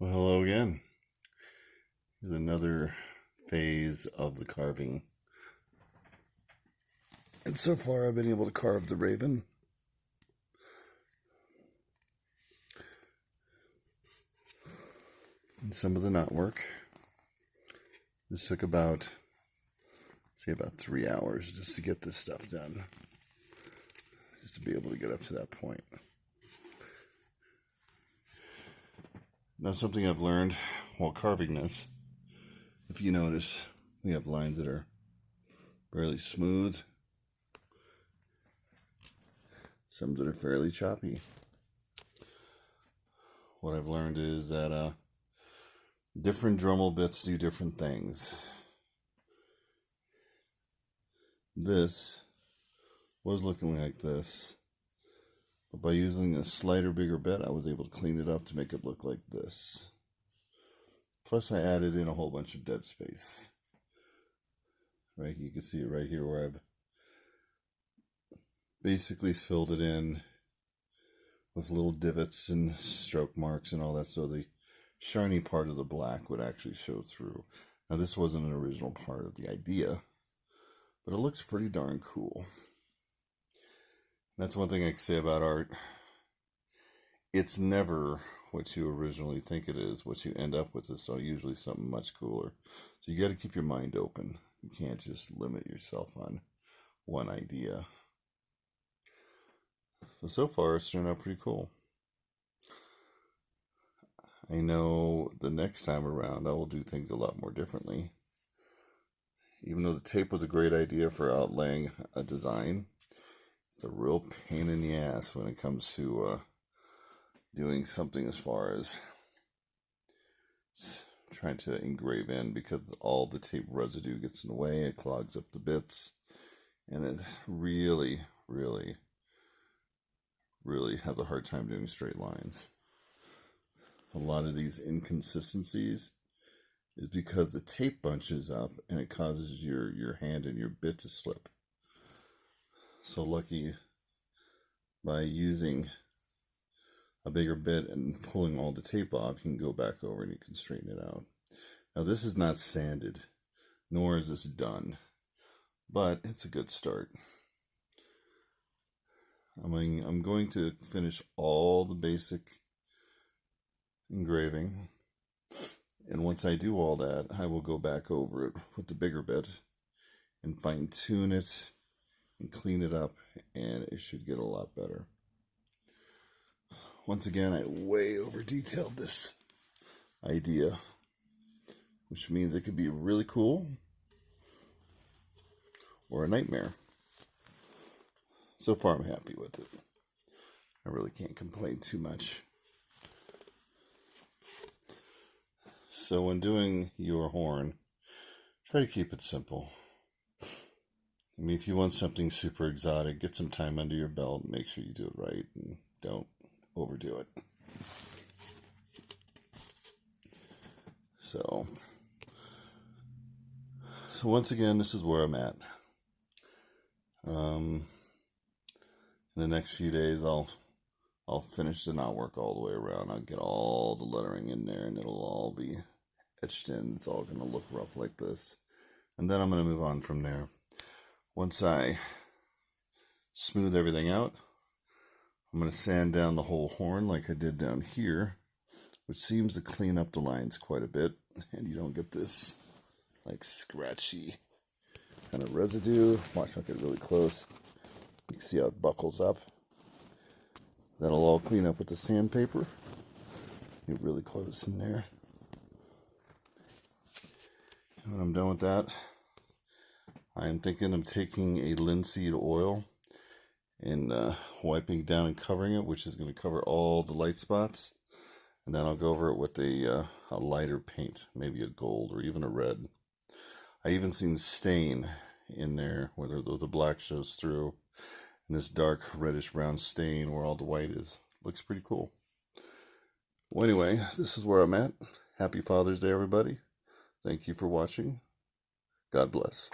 Well, hello again. Here's another phase of the carving. And so far I've been able to carve the raven. And some of the knotwork. This took about 3 hours just to get this stuff done. Just to be able to get up to that point. Now, something I've learned while carving this, if you notice, we have lines that are fairly smooth, some that are fairly choppy. What I've learned is that different Dremel bits do different things. This was looking like this, but by using a slighter, bigger bit, I was able to clean it up to make it look like this. Plus, I added in a whole bunch of dead space. Right, you can see it right here where I've basically filled it in with little divots and stroke marks and all that, so the shiny part of the black would actually show through. Now, this wasn't an original part of the idea, but it looks pretty darn cool. That's one thing I can say about art. It's never what you originally think it is. What you end up with is usually something much cooler. So you got to keep your mind open. You can't just limit yourself on one idea. So far it's turned out pretty cool. I know the next time around I will do things a lot more differently. Even though the tape was a great idea for outlaying a design, it's a real pain in the ass when it comes to doing something as far as trying to engrave in, because all the tape residue gets in the way, it clogs up the bits, and it really has a hard time doing straight lines. A lot of these inconsistencies is because the tape bunches up and it causes your hand and your bit to slip. So lucky by using a bigger bit and pulling all the tape off, you can go back over and you can straighten it out. Now, this is not sanded, nor is this done, but it's a good start. I'm going to finish all the basic engraving, and once I do all that, I will go back over it with the bigger bit and fine tune it and clean it up, and it should get a lot better. Once again, I way over detailed this idea, which means it could be really cool or a nightmare. So far, I'm happy with it. I really can't complain too much. So when doing your horn, try to keep it simple. I mean, if you want something super exotic, get some time under your belt, make sure you do it right, and don't overdo it. So once again, this is where I'm at. In the next few days, I'll finish the knotwork all the way around. I'll get all the lettering in there, and it'll all be etched in. It's all going to look rough like this. And then I'm going to move on from there. Once I smooth everything out, I'm going to sand down the whole horn like I did down here, which seems to clean up the lines quite a bit, and you don't get this like scratchy kind of residue. Watch, I'll get really close. You can see how it buckles up. That'll all clean up with the sandpaper. Get really close in there. And when I'm done with that, I am thinking of taking a linseed oil and wiping it down and covering it, which is going to cover all the light spots. And then I'll go over it with a lighter paint, maybe a gold or even a red. I even seen stain in there where the black shows through, and this dark reddish brown stain where all the white is. Looks pretty cool. Well, anyway, this is where I'm at. Happy Father's Day, everybody. Thank you for watching. God bless.